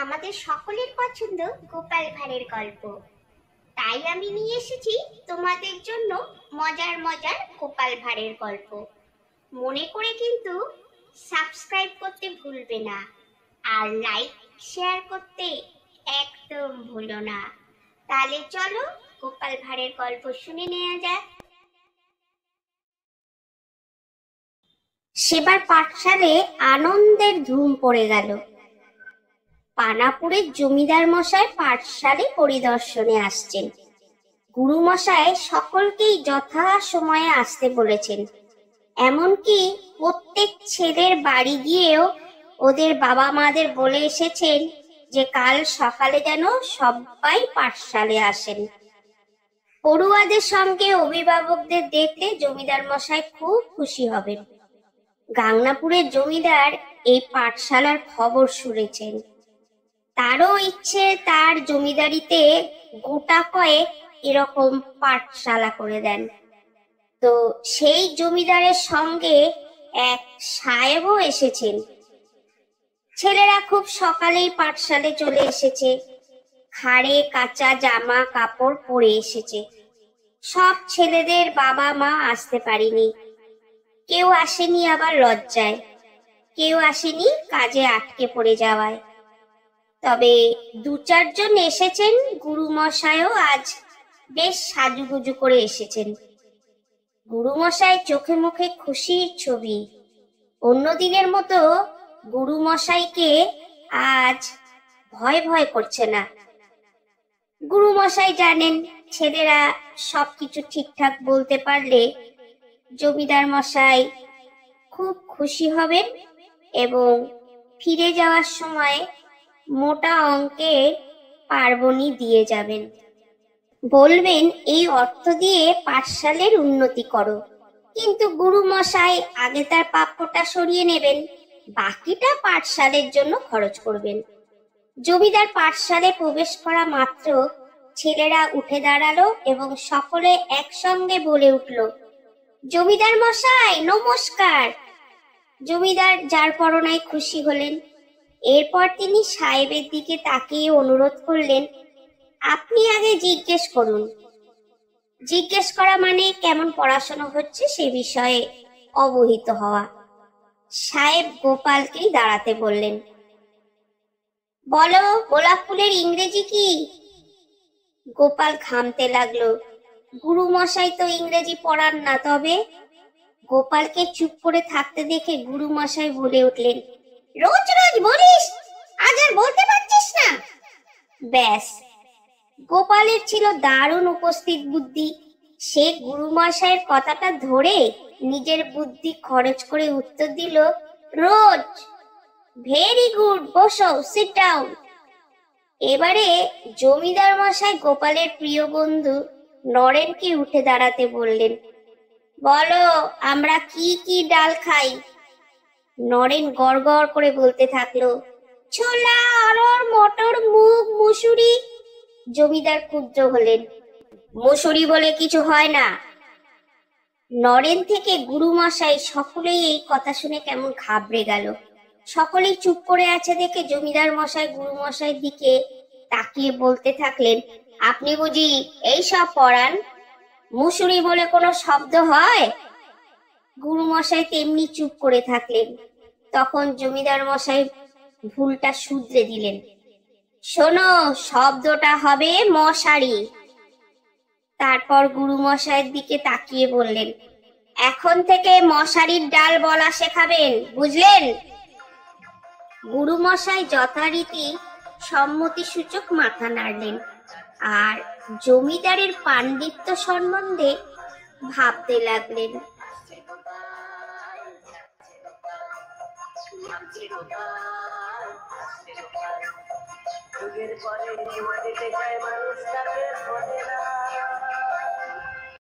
আমাদের সকলের পছন্দ গোপাল ভাঁড়ের গল্প। তাই আমি নিয়ে এসেছি তোমাদের জন্য মজার মজার গোপাল ভাঁড়ের গল্প। মনে করে কিন্তু সাবস্ক্রাইব করতে ভুলবে না, আর লাইক শেয়ার করতে একদম ভুলো না। তাহলে চলো গোপাল ভাঁড়ের গল্প শুনে নেওয়া যাক। সেবার পাঠশালে আনন্দের ধুম পড়ে গেল। পানাপুরের জমিদার মশাই পাঠশালে পরিদর্শনে আসছেন। গুরু মশাই সকলকেই যথা সময়ে আসতে বলেছেন। এমনকি প্রত্যেক ছেলের বাড়ি গিয়েও ওদের বাবা মাদের বলে এসেছেন যে কাল সকালে যেন সবাই পাঠশালে আসেন। পড়ুয়াদের সঙ্গে অভিভাবকদের দেখলে জমিদার মশাই খুব খুশি হবেন। গাংনাপুরের জমিদার এই পাঠশালার খবর শুনেছেন। তারও ইচ্ছে তার জমিদারিতে গোটা কয়েক এরকম পাঠশালা করে দেন। তো সেই জমিদারের সঙ্গে এক সাহেবও এসেছেন। ছেলেরা খুব সকালেই পাঠশালে চলে এসেছে। খাড়ে কাঁচা জামা কাপড় পরে এসেছে। সব ছেলেদের বাবা মা আসতে পারেনি। কেউ আসেনি আবার লজ্জায়, কেউ আসেনি কাজে আটকে পড়ে যাওয়ায়। তবে দু চারজন এসেছেন। গুরু মশাইও আজ বেশ সাজুগুজু করে এসেছেন। গুরু মশাই চোখে মুখে খুশির ছবি। অন্য দিনের মতো গুরু মশাইকে আজ ভয় ভয় করছে না। গুরু মশাই জানেন ছেলেরা সবকিছু ঠিকঠাক বলতে পারলে জমিদার মশাই খুব খুশি হবেন এবং ফিরে যাওয়ার সময় মোটা অঙ্কের পার্বণী দিয়ে যাবেন। বলবেন এই অর্থ দিয়ে পাঠশালের উন্নতি করো। কিন্তু গুরু মশাই আগে তার প্রাপ্যটা সরিয়ে নেবেন, বাকিটা পাঠশালের জন্য খরচ করবেন। জমিদার পাঠশালে প্রবেশ করা মাত্র ছেলেরা উঠে দাঁড়ালো এবং সকলে একসঙ্গে বলে উঠল, জমিদার মশাই নমস্কার। জমিদার যার পরনায় খুশি হলেন। এরপর তিনি সাহেবের দিকে তাকিয়ে অনুরোধ করলেন, আপনি আগে জিজ্ঞেস করুন। জিজ্ঞেস করা মানে কেমন পড়াশোনা হচ্ছে সে বিষয়ে অবহিত হওয়া। সাহেব গোপালকেই দাঁড়াতে বললেন। বলো, গোলাপ ফুলের ইংরেজি কি? গোপাল ঘামতে লাগলো। গুরু মশাই তো ইংরেজি পড়ান না। তবে গোপালকে চুপ করে থাকতে দেখে গুরু মশাই বলে উঠলেন, রোজ রোজ বলিস, আজ আর বলতে পারছিস না? ব্যাস, গোপালের ছিল দারুণ উপস্থিত বুদ্ধি। সে গুরু মশাইয়ের কথাটা ধরে নিজের বুদ্ধি খরচ করে উত্তর দিল, রোজ। ভেরি গুড, বসো, সিট ডাউন। এবারে জমিদার মশাই গোপালের প্রিয় বন্ধু নরেনকে উঠে দাঁড়াতে বললেন, বলো আমরা কি কি ডাল খাই? নরেন গড়গড় করে বলতে থাকলো, ছোলা, অরহর, মটর, মুগ, মুসুরি। জমিদার ক্ষুব্ধ হলেন, মুসুরি বলে কিছু হয় না। নরেন থেকে গুরু মশাই সকলেই এই কথা শুনে কেমন ঘাবড়ে গেল। সকলেই চুপ করে আছে দেখে জমিদার মশাই গুরু মশাইয়ের দিকে তাকিয়ে বলতে থাকলেন, আপনি বুঝি এই সব পড়ান? মুসুরি বলে কোনো শব্দ হয়? গুরু মশাই তেমনি চুপ করে থাকলেন। তখন জমিদার মশাই ভুলটা শুধরে দিলেন, শোনো, শব্দটা হবে মশারি। তারপর গুরু মশাইয়ের দিকে তাকিয়ে বললেন, এখন থেকে মশারির ডাল বলা শেখাবেন, বুঝলেন? গুরু মশাই যথারীতি সম্মতি সূচক মাথা নাড়লেন আর জমিদারের পাণ্ডিত্য সম্বন্ধে ভাবতে লাগলেন।